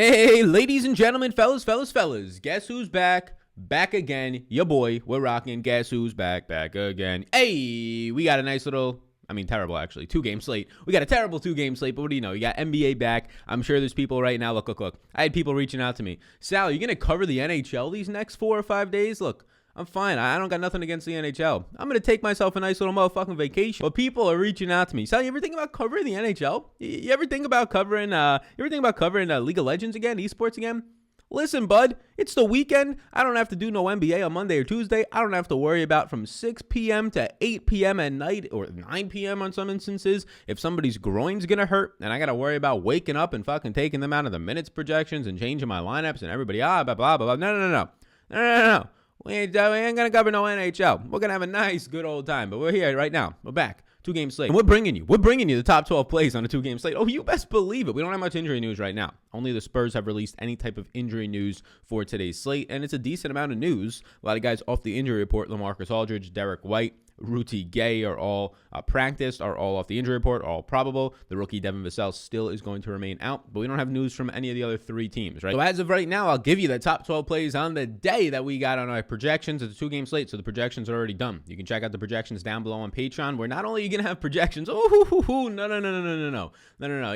Hey, ladies and gentlemen, fellas, guess who's back? Back again. Your boy, we're rocking. Guess who's back again. Hey, we got a nice little, terrible actually, 2-game slate. We got a terrible 2-game slate, but what do you know? You got NBA back. I'm sure there's people right now. Look. I had people reaching out to me. Sal, are you going to cover the NHL these next 4 or 5 days? Look, I'm fine. I don't got nothing against the NHL. I'm going to take myself a nice little motherfucking vacation. But people are reaching out to me. Sal, you ever think about covering the NHL? You ever think about covering League of Legends again, esports again? Listen, bud, it's the weekend. I don't have to do no NBA on Monday or Tuesday. I don't have to worry about from 6 p.m. to 8 p.m. at night or 9 p.m. on some instances if somebody's groin's going to hurt and I got to worry about waking up and fucking taking them out of the minutes projections and changing my lineups and everybody, blah, blah, blah. No. We ain't going to cover no NHL. We're going to have a nice, good old time. But we're here right now. We're back. 2-game slate. And we're bringing you the top 12 plays on a 2-game slate. Oh, you best believe it. We don't have much injury news right now. Only the Spurs have released any type of injury news for today's slate. And it's a decent amount of news. A lot of guys off the injury report. LaMarcus Aldridge, Derek White, Rudy Gay are all practiced, are all off the injury report, all probable. The rookie Devin Vassell still is going to remain out, but we don't have news from any of the other 3 teams, right? So as of right now, I'll give you the top 12 plays on the day that we got on our projections. It's a 2-game slate, so the projections are already done. You can check out the projections down below on Patreon, where not only are you going to have projections, no.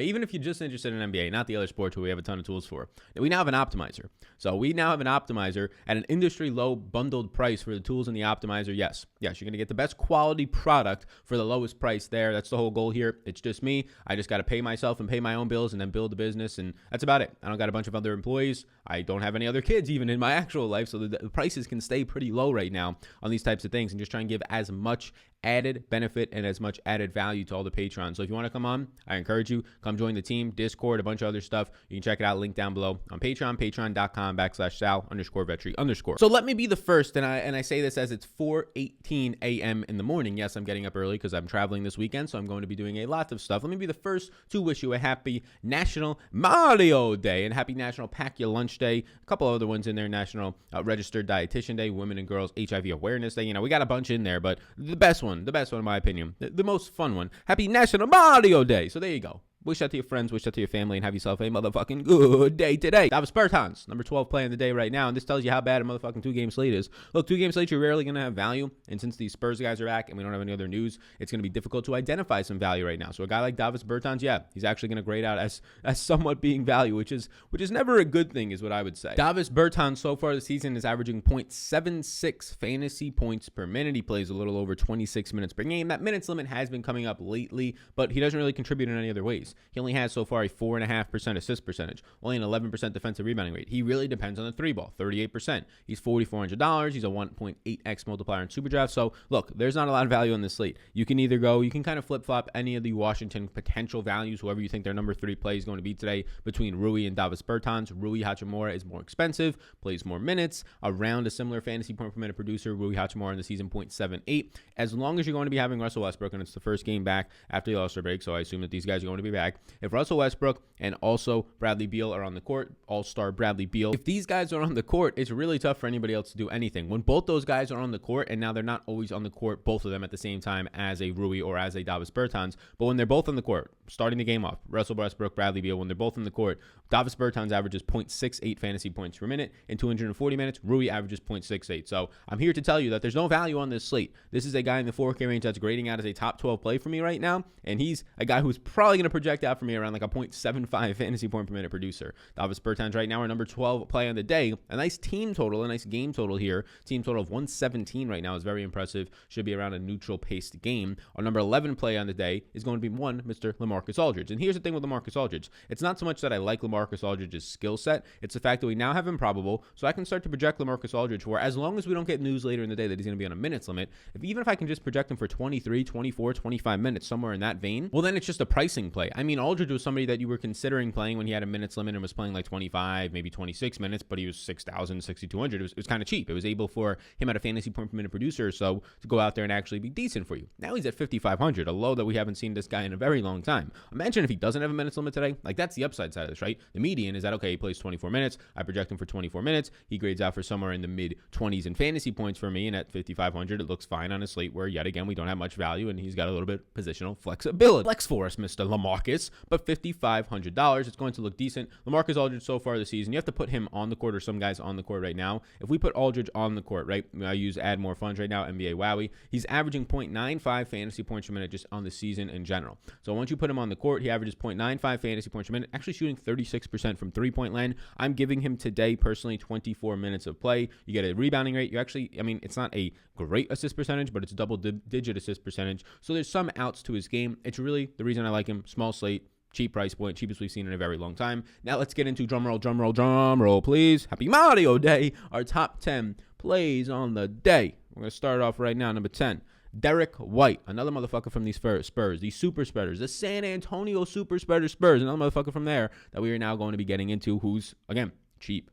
Even if you're just interested in NBA, not the other sports where we have a ton of tools for, we now have an optimizer. So we now have an optimizer at an industry low bundled price for the tools in the optimizer. Yes, you're going to get the best quality product for the lowest price there. That's the whole goal here. It's just me. I just got to pay myself and pay my own bills and then build a business, and that's about it. I don't got a bunch of other employees. I don't have any other kids even in my actual life, so the prices can stay pretty low right now on these types of things, and just try and give as much added benefit and as much added value to all the patrons. So if you want to come on, I encourage you, come join the team, Discord, a bunch of other stuff. You can check it out, link down below on Patreon, patreon.com/Sal_Vetri_. So let me be the first, and I say this as it's 4:18 a.m. in the morning. Yes, I'm getting up early because I'm traveling this weekend, so I'm going to be doing a lot of stuff. Let me be the first to wish you a happy National Mario Day and happy National Pack Your Lunch Day. A couple other ones in there, National Registered Dietitian Day, Women and Girls HIV Awareness Day. We got a bunch in there, but the best one in my opinion, the most fun one, happy National Mario Day. So there you go. Wish that to your friends, wish that to your family, and have yourself a motherfucking good day today. Davis Bertans, number 12 play of the day right now, and this tells you how bad a motherfucking 2-game slate is. Look, 2-game slates, you're rarely going to have value, and since these Spurs guys are back and we don't have any other news, it's going to be difficult to identify some value right now. So a guy like Davis Bertans, he's actually going to grade out as somewhat being value, which is never a good thing, is what I would say. Davis Bertans so far this season is averaging 0.76 fantasy points per minute. He plays a little over 26 minutes per game. That minutes limit has been coming up lately, but he doesn't really contribute in any other ways. He only has so far a 4.5% assist percentage, only an 11% defensive rebounding rate. He really depends on the 3-ball, 38%. He's $4,400. He's a 1.8x multiplier in Superdraft. So look, there's not a lot of value on this slate. You can either go, you can kind of flip-flop any of the Washington potential values, whoever you think their number 3 play is going to be today, between Rui and Davis Bertans. Rui Hachimura is more expensive, plays more minutes, around a similar fantasy point per minute producer. Rui Hachimura in the season 0.78. As long as you're going to be having Russell Westbrook, and it's the first game back after the All-Star break, so I assume that these guys are going to be back. If Russell Westbrook and also Bradley Beal are on the court, All-Star Bradley Beal, if these guys are on the court, it's really tough for anybody else to do anything. When both those guys are on the court, and now they're not always on the court, both of them at the same time as a Rui or as a Davis Bertans, but when they're both on the court, starting the game off, Russell Westbrook, Bradley Beal, when they're both on the court, Davis Bertans averages 0.68 fantasy points per minute in 240 minutes. Rui averages 0.68. So I'm here to tell you that there's no value on this slate. This is a guy in the 4K range that's grading out as a top 12 play for me right now, and he's a guy who's probably going to project out for me around like a 0.75 fantasy point per minute producer. Davis Bertans right now, our number 12 play on the day. A nice team total, a nice game total here. Team total of 117 right now is very impressive. Should be around a neutral paced game. Our number 11 play on the day is going to be Mr. LaMarcus Aldridge. And here's the thing with LaMarcus Aldridge. It's not so much that I like LaMarcus Aldridge's skill set. It's the fact that we now have him probable, so I can start to project LaMarcus Aldridge for, as long as we don't get news later in the day that he's going to be on a minutes limit, even if I can just project him for 23, 24, 25 minutes, somewhere in that vein, well, then it's just a pricing play. Aldridge was somebody that you were considering playing when he had a minutes limit and was playing like 25, maybe 26 minutes, but he was 6,000, 6,200. It was kind of cheap. It was able for him at a fantasy point per minute producer or so to go out there and actually be decent for you. Now he's at 5,500, a low that we haven't seen this guy in a very long time. Imagine if he doesn't have a minutes limit today. Like, that's the upside side of this, right? The median is that, okay, he plays 24 minutes. I project him for 24 minutes. He grades out for somewhere in the mid-20s in fantasy points for me, and at 5,500, it looks fine on a slate where, yet again, we don't have much value, and he's got a little bit of positional flexibility. Flex for us, Mr. LaMarcus. Marcus, but $5,500. It's going to look decent. LaMarcus Aldridge so far this season, you have to put him on the court or some guys on the court right now. If we put Aldridge on the court, right, I use add more funds right now, NBA Wowie, he's averaging 0.95 fantasy points per minute just on the season in general. So once you put him on the court, he averages 0.95 fantasy points per minute, actually shooting 36% from three-point land. I'm giving him today, personally, 24 minutes of play. You get a rebounding rate. You actually, I mean, it's not a great assist percentage, but it's a double-digit assist percentage. So there's some outs to his game. It's really the reason I like him. Small slate, cheap price point, cheapest we've seen in a very long time. Now let's get into drum roll, please. Happy Mario Day. Our top 10 plays on the day. We're going to start off right now. Number 10, Derek White, another motherfucker from these Spurs, these super spreaders, the San Antonio super spreader Spurs, another motherfucker from there that we are now going to be getting into, who's, again, cheap.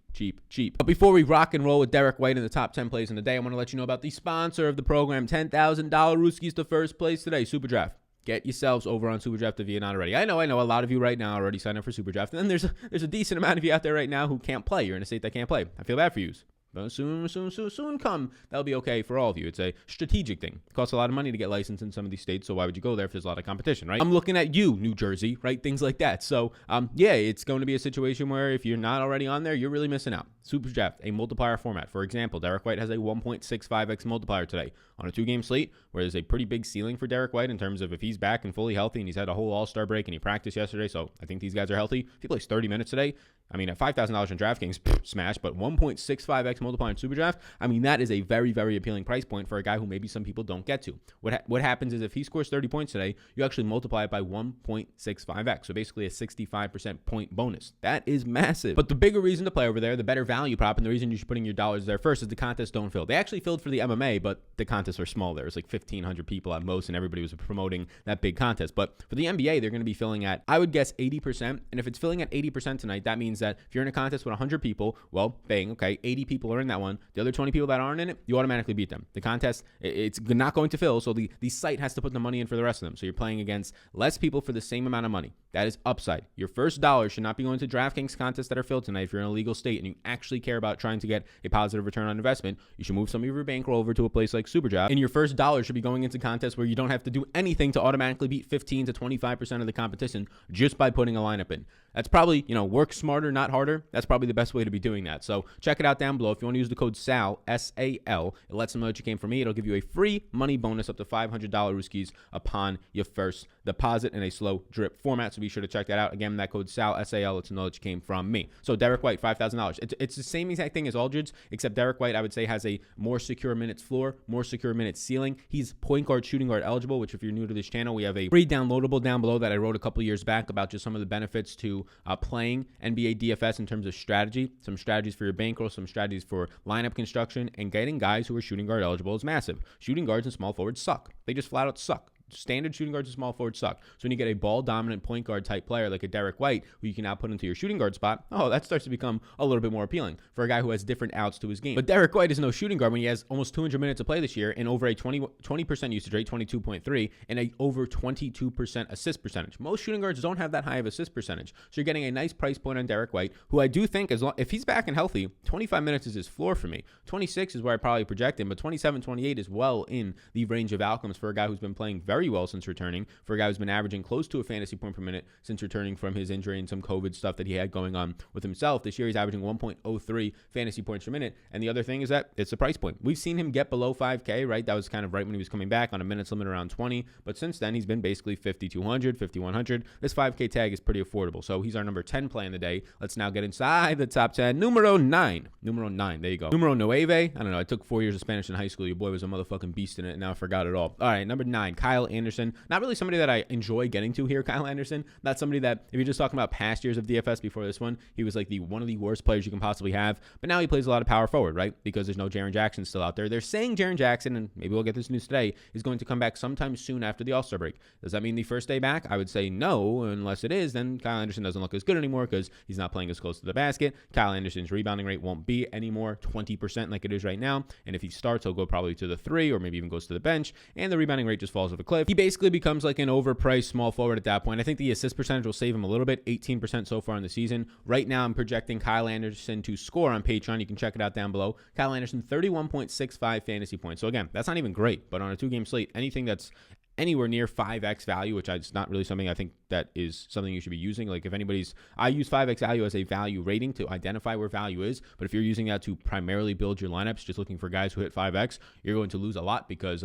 But before we rock and roll with Derek White in the top 10 plays in the day, I want to let you know about the sponsor of the program, $10,000 Rooskies to first place today, Superdraft. Get yourselves over on Superdraft if you're not already. I know a lot of you right now already signed up for Superdraft, and then there's a decent amount of you out there right now who can't play. You're in a state that can't play. I feel bad for you. But soon come. That'll be okay for all of you. It's a strategic thing. It costs a lot of money to get licensed in some of these states, so why would you go there if there's a lot of competition, right? I'm looking at you, New Jersey, right? Things like that. So, yeah, it's going to be a situation where if you're not already on there, you're really missing out. Superdraft, a multiplier format. For example, Derek White has a 1.65x multiplier today on a 2-game slate, where there's a pretty big ceiling for Derek White in terms of if he's back and fully healthy and he's had a whole all-star break and he practiced yesterday, so I think these guys are healthy. If he plays 30 minutes today, I mean, at $5,000 in DraftKings, smash, but 1.65x multiplier in Superdraft, I mean, that is a very, very appealing price point for a guy who maybe some people don't get to. What happens is if he scores 30 points today, you actually multiply it by 1.65x, so basically a 65% point bonus. That is massive. But the bigger reason to play over there, the better value prop, and the reason you should put in your dollars there first is the contests don't fill. They actually filled for the MMA, but the contests were small. There was like 1,500 people at most, and everybody was promoting that big contest. But for the NBA, they're going to be filling at, I would guess, 80%. And if it's filling at 80% tonight, that means that if you're in a contest with 100 people, well, bang, okay, 80 people are in that one. The other 20 people that aren't in it, you automatically beat them. The contest, it's not going to fill, so the site has to put the money in for the rest of them. So you're playing against less people for the same amount of money. That is upside. Your first dollar should not be going to DraftKings contests that are filled tonight. If you're in a legal state and you actually care about trying to get a positive return on investment, you should move some of your bankroll over to a place like Superdraft. And your first dollar should be going into contests where you don't have to do anything to automatically beat 15 to 25% of the competition just by putting a lineup in. That's probably, work smarter, not harder. That's probably the best way to be doing that. So check it out down below. If you want to use the code SAL, S-A-L, it lets them know that you came from me. It'll give you a free money bonus up to $500 Rooskies upon your first deposit in a slow drip format. So be sure to check that out. Again, that code SAL, S-A-L, lets them know that you came from me. So Derek White, $5,000. It's the same exact thing as Aldridge, except Derek White, I would say, has a more secure minutes floor, more secure minutes ceiling. He's point guard, shooting guard eligible, which if you're new to this channel, we have a free downloadable down below that I wrote a couple years back about just some of the benefits to playing NBA DFS in terms of strategy, some strategies for your bankroll, some strategies for lineup construction, and getting guys who are shooting guard eligible is massive. Shooting guards and small forwards suck. They just flat out suck. Standard shooting guards and small forwards suck. So when you get a ball-dominant point guard type player like a Derek White, who you can now put into your shooting guard spot, that starts to become a little bit more appealing for a guy who has different outs to his game. But Derek White is no shooting guard when he has almost 200 minutes to play this year and over a 20% usage rate, 22.3, and a over 22% assist percentage. Most shooting guards don't have that high of assist percentage. So you're getting a nice price point on Derek White, who I do think, if he's back and healthy, 25 minutes is his floor for me. 26 is where I probably project him, but 27, 28 is well in the range of outcomes for a guy who's been playing very well since returning, for a guy who's been averaging close to a fantasy point per minute since returning from his injury and some COVID stuff that he had going on with himself. This year, he's averaging 1.03 fantasy points per minute. And the other thing is that it's the price point. We've seen him get below 5K, right? That was kind of right when he was coming back on a minutes limit around 20. But since then, he's been basically 5,200, 5,100. This 5K tag is pretty affordable. So he's our number 10 play in the day. Let's now get inside the top 10. Numero 9. There you go. Numero 9. I don't know. I took 4 years of Spanish in high school. Your boy was a motherfucking beast in it, and now I forgot it all. All right, number 9, Kyle Anderson. Not really somebody that I enjoy getting to here, Kyle Anderson. Not somebody that, if you're just talking about past years of DFS before this one, he was like one of the worst players you can possibly have. But now he plays a lot of power forward, right? Because there's no Jaren Jackson still out there. They're saying Jaren Jackson, and maybe we'll get this news today, is going to come back sometime soon after the All-Star break. Does that mean the first day back? I would say no, unless it is, then Kyle Anderson doesn't look as good anymore because he's not playing as close to the basket. Kyle Anderson's rebounding rate won't be anymore 20% like it is right now. And if he starts, he'll go probably to the 3 or maybe even goes to the bench. And the rebounding rate just falls off a cliff. He basically becomes like an overpriced small forward at that point. I think the assist percentage will save him a little bit, 18% so far in the season. Right now, I'm projecting Kyle Anderson to score on Patreon. You can check it out down below. Kyle Anderson, 31.65 fantasy points. So again, that's not even great, but on a 2-game slate, anything that's anywhere near 5x value, which is not really something I think that is something you should be using. Like if I use 5x value as a value rating to identify where value is, but if you're using that to primarily build your lineups, just looking for guys who hit 5x, you're going to lose a lot because,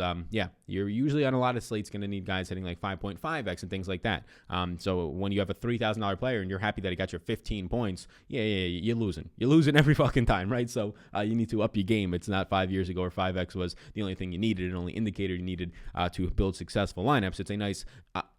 you're usually on a lot of slates going to need guys hitting like 5.5x and things like that. So when you have a $3,000 player and you're happy that he got your 15 points, you're losing. You're losing every fucking time, right? So you need to up your game. It's not 5 years ago where 5x was the only thing you needed, an only indicator you needed to build successful lineups. It's a nice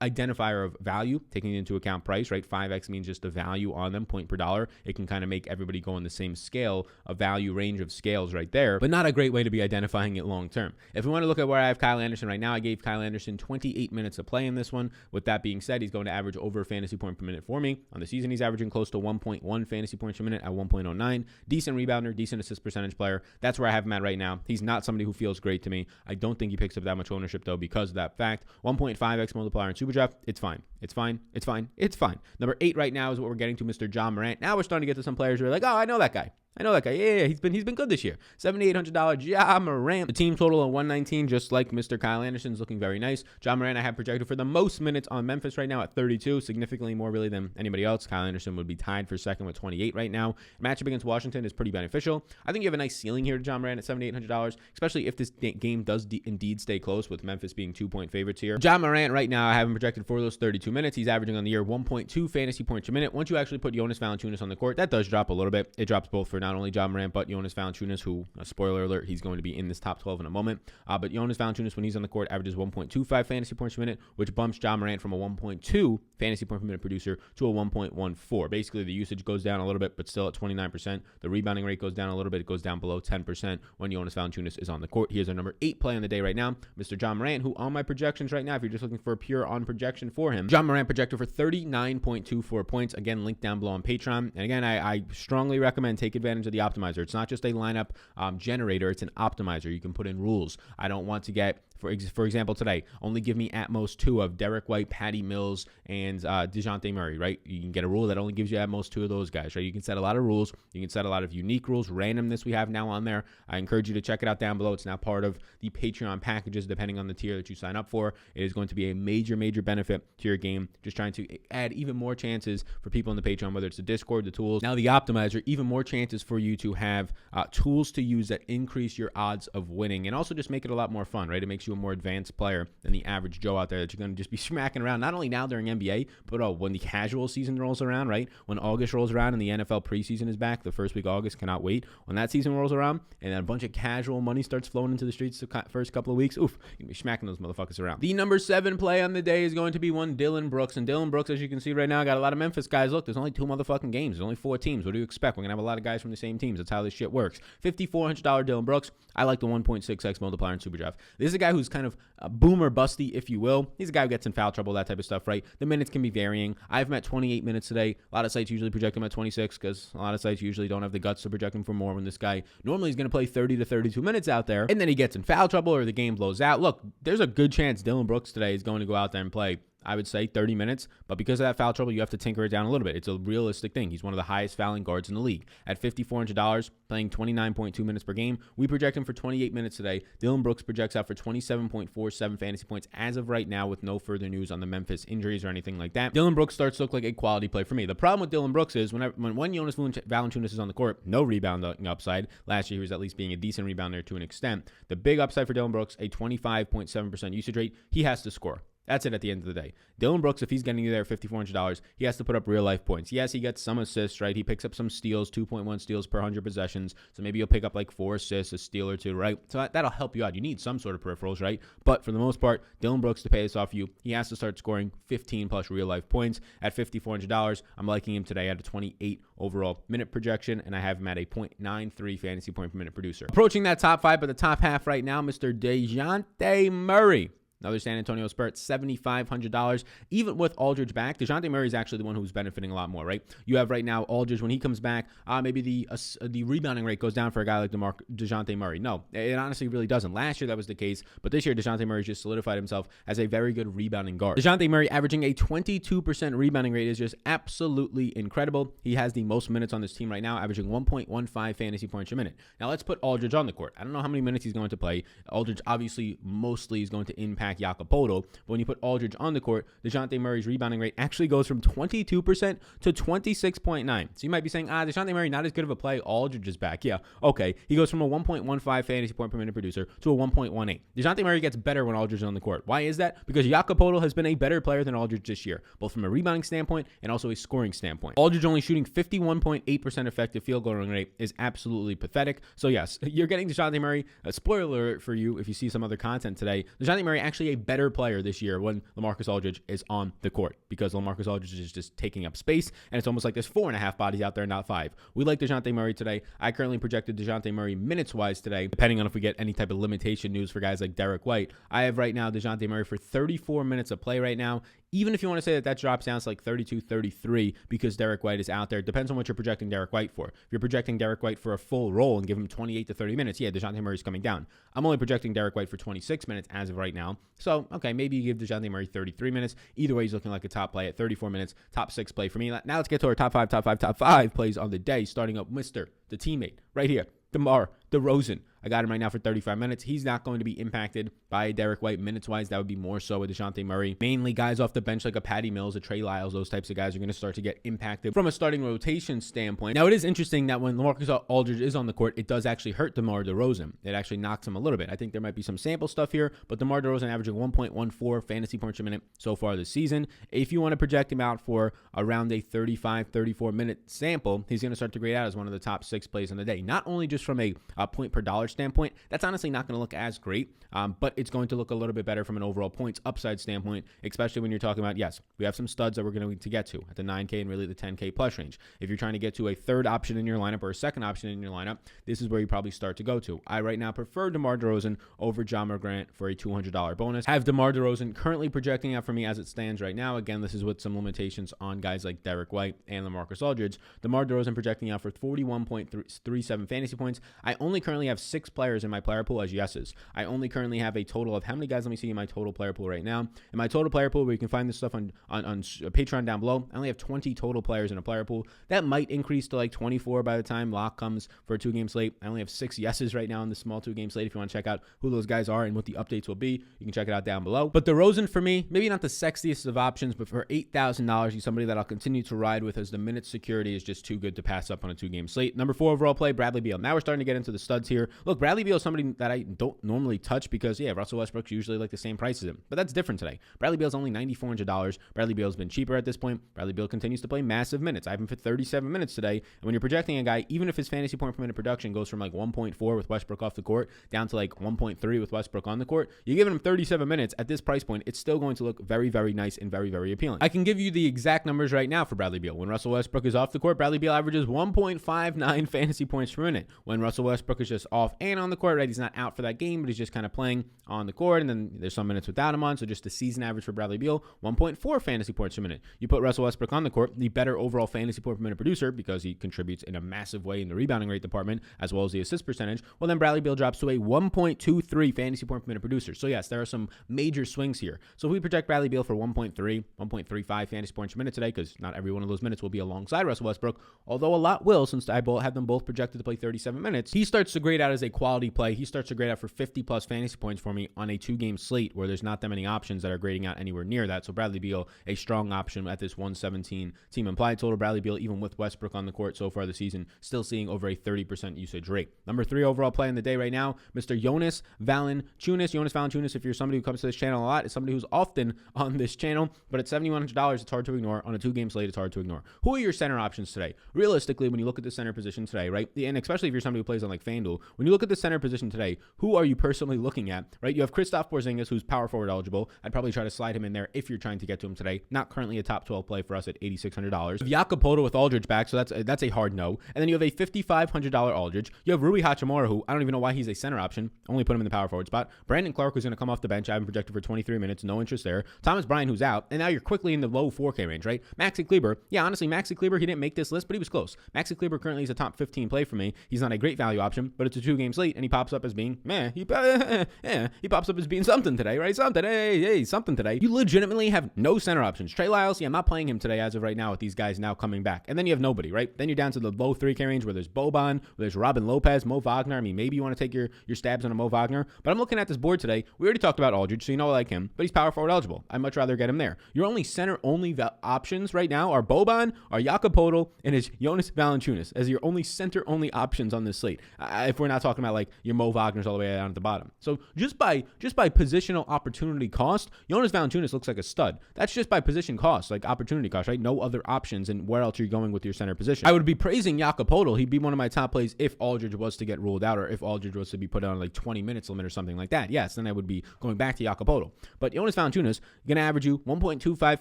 identifier of value, taking into account price, right? 5x means just the value on them, point per dollar. It can kind of make everybody go on the same scale, a value range of scales right there, but not a great way to be identifying it long term. If we want to look at where I have Kyle Anderson right now, I gave Kyle Anderson 28 minutes of play in this one. With that being said, he's going to average over a fantasy point per minute for me. On the season, he's averaging close to 1.1 fantasy points per minute at 1.09. Decent rebounder, decent assist percentage player. That's where I have him at right now. He's not somebody who feels great to me. I don't think he picks up that much ownership though because of that fact. 1.5x multiplier in Superdraft. It's fine. It's fine. It's fine. It's fine. Number 8 right now is what we're getting to, Mr. Moran. Now we're starting to get to some players who are like, oh, I know that guy. Yeah, he's been good this year. $7,800 Moran. The team total of 119, just like Mr. Kyle Anderson's, looking very nice. Moran I have projected for the most minutes on Memphis right now at 32, significantly more really than anybody else. Kyle Anderson would be tied for second with 28 right now. Matchup against Washington is pretty beneficial. I think you have a nice ceiling here to Moran at $7,800, especially if this game does indeed stay close with Memphis being 2-point favorites here. Moran right now I have him projected for those 32 minutes. He's averaging on the year 1.2 fantasy points per minute. Once you actually put Jonas Valanciunas on the court, that does drop a little bit. It drops both for not only Moran, but Jonas Valanciunas, who, spoiler alert, he's going to be in this top 12 in a moment. But Jonas Valanciunas, when he's on the court, averages 1.25 fantasy points per minute, which bumps Moran from a 1.2 fantasy point per minute producer to a 1.14. Basically, the usage goes down a little bit, but still at 29%. The rebounding rate goes down a little bit. It goes down below 10% when Jonas Valanciunas is on the court. He is our number 8 play on the day right now, Mr. Moran, who on my projections right now, if you're just looking for a pure on projection for him, Moran projected for 39.24 points. Again, link down below on Patreon. And again, I strongly recommend take advantage of the optimizer. It's not just a lineup generator, it's an optimizer. You can put in rules. I don't want to get, for example, today, only give me at most 2 of Derek White, Patty Mills, and DeJounte Murray, right? You can get a rule that only gives you at most 2 of those guys, right? You can set a lot of rules. You can set a lot of unique rules, randomness we have now on there. I encourage you to check it out down below. It's now part of the Patreon packages, depending on the tier that you sign up for. It is going to be a major, major benefit to your game, just trying to add even more chances for people in the Patreon, whether it's the Discord, the tools. Now the optimizer, even more chances for you to have tools to use that increase your odds of winning and also just make it a lot more fun, right? It makes you a more advanced player than the average Joe out there that you're going to just be smacking around, not only now during NBA, but when the casual season rolls around, right? When August rolls around and the NFL preseason is back, the first week of August, cannot wait. When that season rolls around and then a bunch of casual money starts flowing into the streets the first couple of weeks, you're going to be smacking those motherfuckers around. The number 7 play on the day is going to be one Dillon Brooks. And Dillon Brooks, as you can see right now, got a lot of Memphis guys. Look, there's only 2 motherfucking games. There's only 4 teams. What do you expect? We're going to have a lot of guys from the same teams. That's how this shit works. $5,400 Dillon Brooks. I like the 1.6x multiplier in Superdraft. This is a guy who's kind of a boomer busty, if you will. He's a guy who gets in foul trouble, that type of stuff, right? The minutes can be varying. I have him at 28 minutes today. A lot of sites usually project him at 26 because a lot of sites usually don't have the guts to project him for more when this guy normally is going to play 30 to 32 minutes out there, and then he gets in foul trouble or the game blows out. Look, there's a good chance Dillon Brooks today is going to go out there and play, I would say, 30 minutes, but because of that foul trouble, you have to tinker it down a little bit. It's a realistic thing. He's one of the highest fouling guards in the league. At $5,400, playing 29.2 minutes per game, we project him for 28 minutes today. Dillon Brooks projects out for 27.47 fantasy points as of right now with no further news on the Memphis injuries or anything like that. Dillon Brooks starts to look like a quality play for me. The problem with Dillon Brooks is when Jonas Valanciunas is on the court, no rebounding upside. Last year, he was at least being a decent rebounder to an extent. The big upside for Dillon Brooks, a 25.7% usage rate. He has to score. That's it at the end of the day. Dillon Brooks, if he's getting you there at $5,400, he has to put up real-life points. Yes, he gets some assists, right? He picks up some steals, 2.1 steals per 100 possessions. So maybe he'll pick up like 4 assists, a steal or 2, right? So that'll help you out. You need some sort of peripherals, right? But for the most part, Dillon Brooks, to pay this off you, he has to start scoring 15-plus real-life points. At $5,400, I'm liking him today at a 28 overall minute projection, and I have him at a 0.93 fantasy point per minute producer. Approaching that top 5, but the top half right now, Mr. DeJounte Murray. Another San Antonio Spur at $7,500. Even with Aldridge back, DeJounte Murray is actually the one who's benefiting a lot more, right? You have right now Aldridge, when he comes back, maybe the rebounding rate goes down for a guy like DeJounte Murray. No, it honestly really doesn't. Last year that was the case, but this year DeJounte Murray just solidified himself as a very good rebounding guard. DeJounte Murray averaging a 22% rebounding rate is just absolutely incredible. He has the most minutes on this team right now, averaging 1.15 fantasy points a minute. Now let's put Aldridge on the court. I don't know how many minutes he's going to play. Aldridge obviously mostly is going to impact impact Jacopoto. But when you put Aldridge on the court, DeJounte Murray's rebounding rate actually goes from 22% to 26.9. So you might be saying, DeJounte Murray, not as good of a play. Aldridge is back. Yeah, okay. He goes from a 1.15 fantasy point per minute producer to a 1.18. DeJounte Murray gets better when Aldridge is on the court. Why is that? Because Jacopoto has been a better player than Aldridge this year, both from a rebounding standpoint and also a scoring standpoint. Aldridge only shooting 51.8% effective field goal rate is absolutely pathetic. So yes, you're getting DeJounte Murray. A spoiler alert for you if you see some other content today. DeJounte Murray actually a better player this year when LaMarcus Aldridge is on the court, because LaMarcus Aldridge is just taking up space, and it's almost like there's 4.5 bodies out there, not 5. We like DeJounte Murray today. I currently projected DeJounte Murray minutes-wise today, depending on if we get any type of limitation news for guys like Derek White. I have right now DeJounte Murray for 34 minutes of play right now. Even if you want to say that drops down to like 32, 33 because Derek White is out there, it depends on what you're projecting Derek White for. If you're projecting Derek White for a full role and give him 28 to 30 minutes, yeah, DeJounte Murray's coming down. I'm only projecting Derek White for 26 minutes as of right now. So, okay, maybe you give DeJounte Murray 33 minutes. Either way, he's looking like a top play at 34 minutes, top 6 play for me. Now let's get to our top five plays on the day, starting up the teammate right here, Demar Derozan. I got him right now for 35 minutes. He's not going to be impacted by Derek White minutes-wise. That would be more so with DeJounte Murray. Mainly guys off the bench like a Patty Mills, a Trey Lyles, those types of guys are going to start to get impacted from a starting rotation standpoint. Now, it is interesting that when LaMarcus Aldridge is on the court, it does actually hurt DeMar DeRozan. It actually knocks him a little bit. I think there might be some sample stuff here, but DeMar DeRozan averaging 1.14 fantasy points per minute so far this season. If you want to project him out for around a 35, 34-minute sample, he's going to start to grade out as one of the top 6 plays on the day. Not only just from a point per dollar standpoint, that's honestly not going to look as great, but it's going to look a little bit better from an overall points upside standpoint, especially when you're talking about, yes, we have some studs that we're going to get to at the 9K and really the 10K plus range. If you're trying to get to a third option in your lineup or a second option in your lineup, this is where you probably start to go to. I right now prefer DeMar DeRozan over John Morant for a $200 bonus. I have DeMar DeRozan currently projecting out for me as it stands right now. Again, this is with some limitations on guys like Derek White and LaMarcus Aldridge. DeMar DeRozan projecting out for 41.37 fantasy points. I only currently have 6 players in my player pool as yeses. I only currently have a total of how many guys? Let me see in my total player pool right now. In my total player pool, where you can find this stuff on Patreon down below, I only have 20 total players in a player pool. That might increase to like 24 by the time lock comes for a 2-game slate. I only have 6 yeses right now in the small 2-game slate. If you want to check out who those guys are and what the updates will be, you can check it out down below. But DeRozan for me, maybe not the sexiest of options, but for $8,000, he's somebody that I'll continue to ride with, as the minute security is just too good to pass up on a 2-game slate. Number 4 overall play, Bradley Beal. Now we're starting to get into the studs here. Look, Bradley Beal is somebody that I don't normally touch because, yeah, Russell Westbrook's usually like the same price as him. But that's different today. Bradley Beal's only $9,400. Bradley Beal's been cheaper at this point. Bradley Beal continues to play massive minutes. I have him for 37 minutes today. And when you're projecting a guy, even if his fantasy point per minute production goes from like 1.4 with Westbrook off the court down to like 1.3 with Westbrook on the court, you're giving him 37 minutes at this price point. It's still going to look very, very nice and very, very appealing. I can give you the exact numbers right now for Bradley Beal. When Russell Westbrook is off the court, Bradley Beal averages 1.59 fantasy points per minute. When Russell Westbrook is just off and on the court, right? He's not out for that game, but he's just kind of playing on the court, and then there's some minutes without him on. So just the season average for Bradley Beal, 1.4 fantasy points per minute. You put Russell Westbrook on the court, the better overall fantasy point per minute producer, because he contributes in a massive way in the rebounding rate department as well as the assist percentage. Well, then Bradley Beal drops to a 1.23 fantasy point per minute producer. So yes, there are some major swings here. So if we project Bradley Beal for 1.35 fantasy points per minute today, because not every one of those minutes will be alongside Russell Westbrook, although a lot will, since I have them both projected to play 37 minutes. He starts to grade out as a quality play. He starts to grade out for 50 plus fantasy points for me on a 2-game slate where there's not that many options that are grading out anywhere near that. So Bradley Beal, a strong option at this 117 team implied total. Bradley Beal, even with Westbrook on the court so far this season, still seeing over a 30% usage rate. Number 3 overall play in the day right now, Mr. Jonas Valanciunas. Jonas Valanciunas, if you're somebody who comes to this channel a lot, is somebody who's often on this channel, but at $7,100, it's hard to ignore. On a 2-game slate, it's hard to ignore. Who are your center options today? Realistically, when you look at the center position today, right, and especially if you're somebody who plays on like FanDuel, when you look at the center position today, who are you personally looking at, right? You have Kristaps Porzingis, who's power forward eligible. I'd probably try to slide him in there if you're trying to get to him today. Not currently a top 12 play for us at $8,600. Jacopoto with Aldridge back, so that's a hard no. And then you have a $5,500 Aldridge. You have Rui Hachimura, who I don't even know why he's a center option. Only put him in the power forward spot. Brandon Clark, who's going to come off the bench. I have him projected for 23 minutes. No interest there. Thomas Bryant, who's out. And now you're quickly in the low 4K range, right? Maxi Kleber. Yeah, honestly, Maxi Kleber, he didn't make this list, but he was close. Maxi Kleber currently is a top 15 play for me. He's not a great value option, but it's a 2-game slate, and he pops up as being, he pops up as being something today, right? Something today. You legitimately have no center options. Trey Lyles, I'm not playing him today as of right now with these guys now coming back. And then you have nobody, right? Then you're down to the low 3K range where there's Boban, where there's Robin Lopez, Mo Wagner. I mean, maybe you want to take your stabs on a Mo Wagner, but I'm looking at this board today. We already talked about Aldridge, so you know I like him, but he's power forward eligible. I'd much rather get him there. Your only center-only options right now are Boban, are Jakob Poeltl, and is Jonas Valanciunas as your only center-only options on this slate. If we're not talking about like your Mo Wagners all the way down at the bottom. So just by positional opportunity cost, Jonas Valanciunas looks like a stud. That's just by position cost, like opportunity cost, right? No other options, and where else are you going with your center position? I would be praising Jakob Poeltl. He'd be one of my top plays if Aldridge was to get ruled out, or if Aldridge was to be put on like 20 minutes limit or something like that. Yes, then I would be going back to Jakob Poeltl. But Jonas Valanciunas going to average you 1.25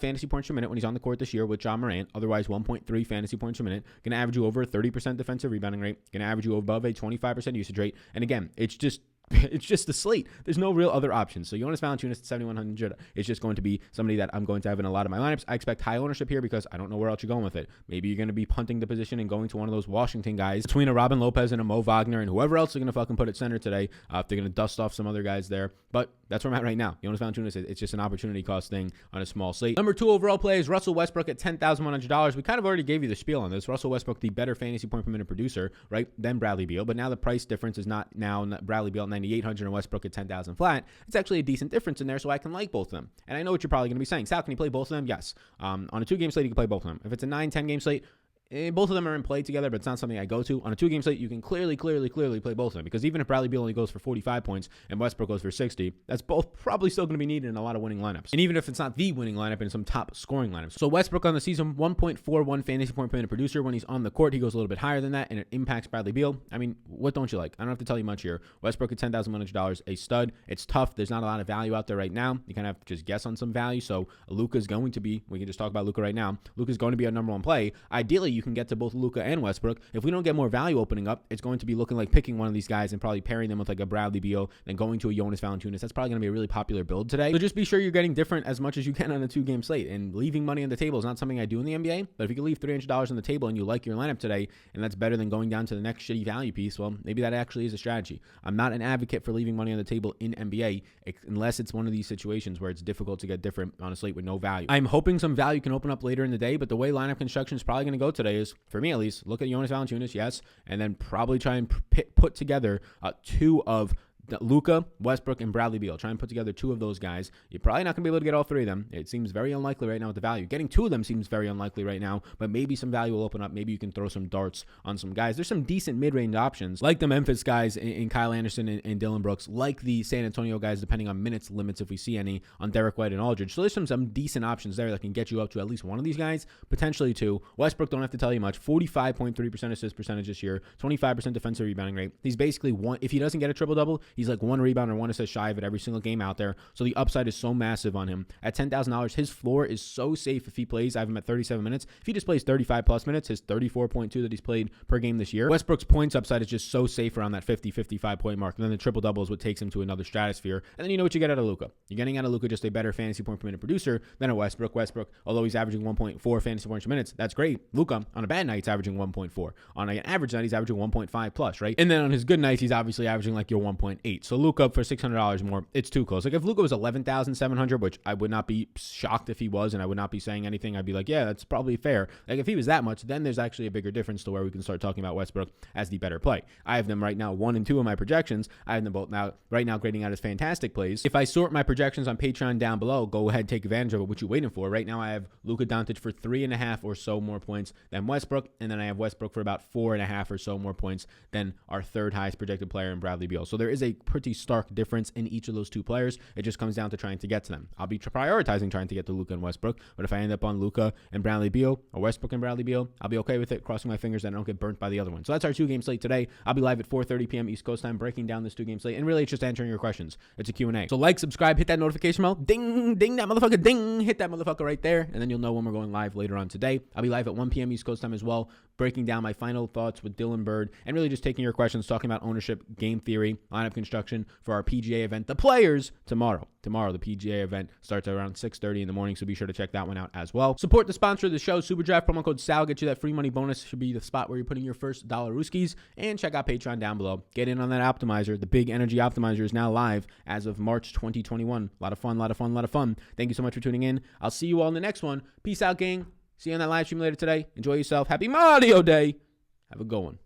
fantasy points per minute when he's on the court this year with John Moran. Otherwise, 1.3 fantasy points per minute. Going to average you over a 30% defensive rebounding rate. Going to average you above a 25% usage rate. And again, it's just the slate. There's no real other options. So Jonas Valanciunas at 7,100 is just going to be somebody that I'm going to have in a lot of my lineups. I expect high ownership here because I don't know where else you're going with it. Maybe you're going to be punting the position and going to one of those Washington guys between a Robin Lopez and a Mo Wagner and whoever else they're going to fucking put at center today. If they're going to dust off some other guys there. But that's where I'm at right now. Jonas Valanciunas, it's just an opportunity cost thing on a small slate. Number 2 overall play is Russell Westbrook at $10,100. We kind of already gave you the spiel on this. Russell Westbrook, the better fantasy point per minute producer, right, than Bradley Beal. But now the price difference is not now Bradley Beal at 9,800 and Westbrook at 10,000 flat. It's actually a decent difference in there, so I can like both of them. And I know what you're probably going to be saying. Sal, can you play both of them? Yes. On a 2-game slate, you can play both of them. If it's a 9-10 game slate, both of them are in play together, but it's not something I go to. On a 2-game slate, you can clearly play both of them, because even if Bradley Beal only goes for 45 points and Westbrook goes for 60, that's both probably still going to be needed in a lot of winning lineups. And even if it's not the winning lineup, in some top scoring lineups. So Westbrook on the season, 1.41 fantasy point per minute producer. When he's on the court, he goes a little bit higher than that, and it impacts Bradley Beal. I mean, what don't you like? I don't have to tell you much here. Westbrook at $10,100, a stud. It's tough. There's not a lot of value out there right now. You kind of have to just guess on some value. So Luka's going to be, we can just talk about Luka right now. Luka's going to be our number 1 play. Ideally, you can get to both Luka and Westbrook. If we don't get more value opening up, it's going to be looking like picking one of these guys and probably pairing them with like a Bradley Beal, then going to a Jonas Valanciunas. That's probably going to be a really popular build today. So just be sure you're getting different as much as you can on a 2-game slate. And leaving money on the table is not something I do in the NBA, but if you can leave $300 on the table and you like your lineup today, and that's better than going down to the next shitty value piece, well, maybe that actually is a strategy. I'm not an advocate for leaving money on the table in NBA unless it's one of these situations where it's difficult to get different on a slate with no value. I'm hoping some value can open up later in the day, but the way lineup construction is probably going to go today is, for me at least, look at Jonas Valanciunas, yes, and then probably try and put together 2 of Luka, Westbrook, and Bradley Beal. Try and put together 2 of those guys. You're probably not going to be able to get all 3 of them. It seems very unlikely right now with the value. Getting 2 of them seems very unlikely right now, but maybe some value will open up. Maybe you can throw some darts on some guys. There's some decent mid-range options, like the Memphis guys in Kyle Anderson and Dylan Brooks, like the San Antonio guys, depending on minutes limits if we see any, on Derek White and Aldridge. So there's some decent options there that can get you up to at least one of these guys, potentially 2. Westbrook, don't have to tell you much. 45.3% assist percentage this year, 25% defensive rebounding rate. He's basically one, if he doesn't get a triple-double, he's like 1 rebound or 1 assist shy of it every single game out there. So the upside is so massive on him. At $10,000, his floor is so safe if he plays. I have him at 37 minutes. If he just plays 35 plus minutes, his 34.2 that he's played per game this year, Westbrook's points upside is just so safe around that 50-55 point mark. And then the triple double is what takes him to another stratosphere. And then you know what you get out of Luka. You're getting out of Luka just a better fantasy point per minute producer than a Westbrook. Westbrook, although he's averaging 1.4 fantasy points per minute, that's great. Luka, on a bad night, he's averaging 1.4. On an average night, he's averaging 1.5 plus, right? And then on his good nights, he's obviously averaging like your 1.8. So Luka for $600 more, it's too close. Like if Luka was 11,700, which I would not be shocked if he was, and I would not be saying anything, I'd be like, yeah, that's probably fair. Like if he was that much, then there's actually a bigger difference to where we can start talking about Westbrook as the better play. I have them right now 1 and 2 in my projections. I have them both now right now grading out as fantastic plays. If I sort my projections on Patreon down below, go ahead, take advantage of it. What you waiting for? Right now I have Luka Doncic for 3.5 or so more points than Westbrook, and then I have Westbrook for about 4.5 or so more points than our third highest projected player in Bradley Beal. So there is a pretty stark difference in each of those two players. It just comes down to trying to get to them. I'll be prioritizing trying to get to Luka and Westbrook, but if I end up on Luka and Bradley Beal or Westbrook and Bradley Beal, I'll be okay with it, crossing my fingers that I don't get burnt by the other one. So that's our 2-game slate today. I'll be live at 4:30 p.m. East Coast time breaking down this 2-game slate, and really it's just answering your questions. It's a Q&A. So like, subscribe, hit that notification bell, ding, ding that motherfucker, ding, hit that motherfucker right there, and then you'll know when we're going live later on today. I'll be live at 1 p.m. East Coast time as well, breaking down my final thoughts with Dylan Bird, and really just taking your questions, talking about ownership, game theory, lineup construction, instruction for our PGA event, the Players, tomorrow. Tomorrow, the PGA event starts around 6:30 in the morning, so be sure to check that one out as well. Support the sponsor of the show, SuperDraft. Promo code SAL. Get you that free money bonus. Should be the spot where you're putting your first dollar rooskies. And check out Patreon down below. Get in on that optimizer. The big energy optimizer is now live as of March 2021. A lot of fun, a lot of fun, a lot of fun. Thank you so much for tuning in. I'll see you all in the next one. Peace out, gang. See you on that live stream later today. Enjoy yourself. Happy Mario Day. Have a good one.